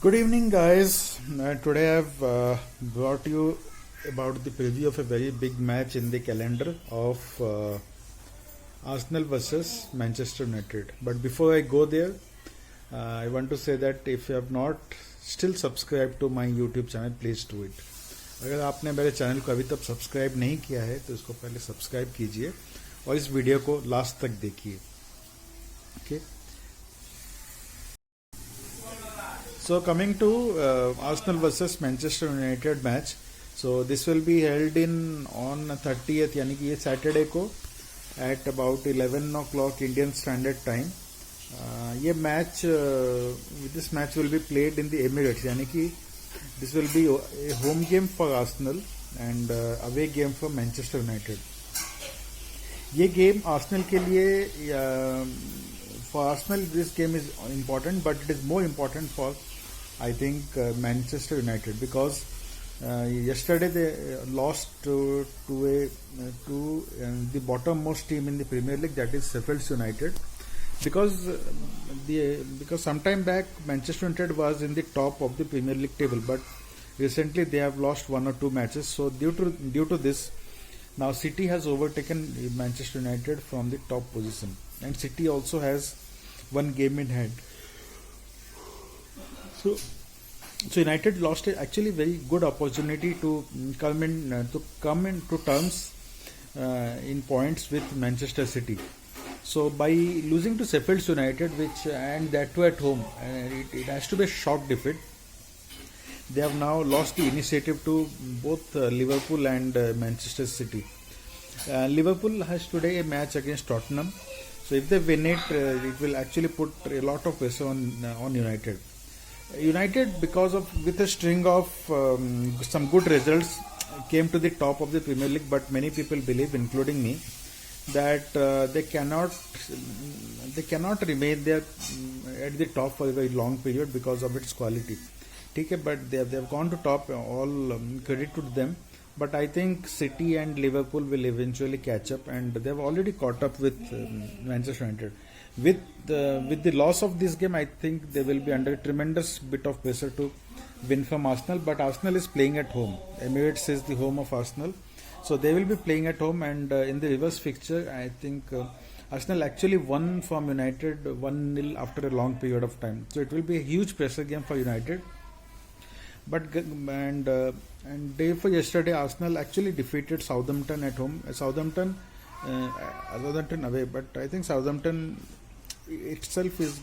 Good evening, guys. Today I've brought you about the preview of a very big match in the calendar of Arsenal versus Manchester United. But before I go there, I want to say that if you have not still subscribed to my YouTube channel, please do it. अगर आपने मेरे channel को अभी तक subscribe नहीं किया है तो इसको पहले सब्सक्राइब कीजिए और इस वीडियो को लास्ट तक देखिए. Okay. So coming to Arsenal versus Manchester United match, so this will be held on 30th, यानी कि ये Saturday को at about 11 o'clock Indian Standard Time. ये match this match will be played in the Emirates, यानी कि this will be a home game for Arsenal and away game for Manchester United. ये game Arsenal के लिए for Arsenal this game is important, but it is more important for I think Manchester United because yesterday they lost to the bottommost team in the Premier League, that is Sheffield United, because sometime back Manchester United was in the top of the Premier League table, but recently they have lost one or two matches. So due to this, now City has overtaken Manchester United from the top position, and City also has one game in hand. So United lost actually very good opportunity to come into terms in points with Manchester City. So by losing to Sheffield United, and that too at home, it has to be a shock defeat. They have now lost the initiative to both Liverpool and Manchester City. Liverpool has today a match against Tottenham. So if they win it, it will actually put a lot of pressure on United. United, because of with a string of some good results, came to the top of the Premier League. But many people believe, including me, that they cannot remain there at the top for a very long period because of its quality. Okay, but they have gone to top. All credit to them. But I think City and Liverpool will eventually catch up, and they have already caught up with Manchester United. With the loss of this game, I think they will be under a tremendous bit of pressure to win from Arsenal. But Arsenal is playing at home. Emirates is the home of Arsenal, so they will be playing at home. And in the reverse fixture, I think Arsenal actually won from United 1-0 after a long period of time. So it will be a huge pressure game for United. But day for yesterday, Arsenal actually defeated Southampton at home. Southampton away, but I think Southampton itself is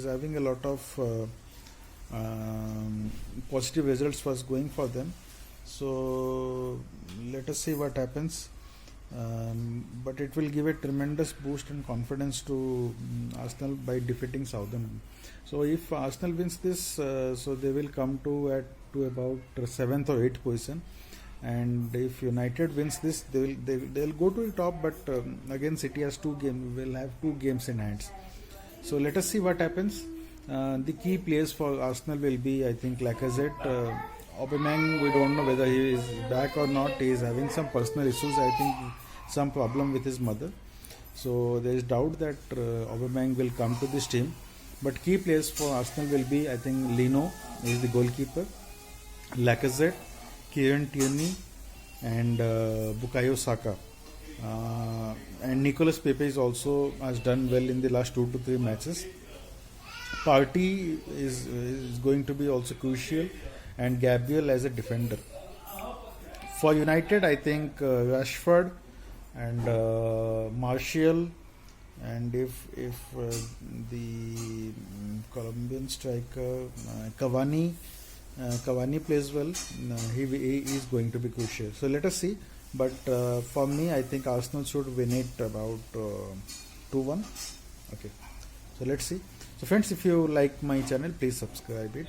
having a lot of positive results was going for them. So let us see what happens. But it will give a tremendous boost and confidence to Arsenal by defeating Southampton. So if Arsenal wins this, so they will come to about 7th or 8th position. And if United wins this, they'll go to the top. But again, City has will have two games in hands. So let us see what happens. The key players for Arsenal will be, I think, Lacazette. Aubameyang, we don't know whether he is back or not. He is having some personal issues. I think some problem with his mother. So there is doubt that Aubameyang will come to this team. But key players for Arsenal will be, I think, Leno is the goalkeeper, Lacazette, Kieran Tierney, and Bukayo Saka. And Nicolas Pepe has done well in the last 2 to 3 matches. Partey is going to be also crucial, and Gabriel as a defender. For United, I think Rashford and Martial, and if the Colombian striker Cavani plays well, he is going to be crucial. So let us see. But for me, I think Arsenal should win it about 2-1. Okay. So let's see. So friends, if you like my channel, please subscribe it.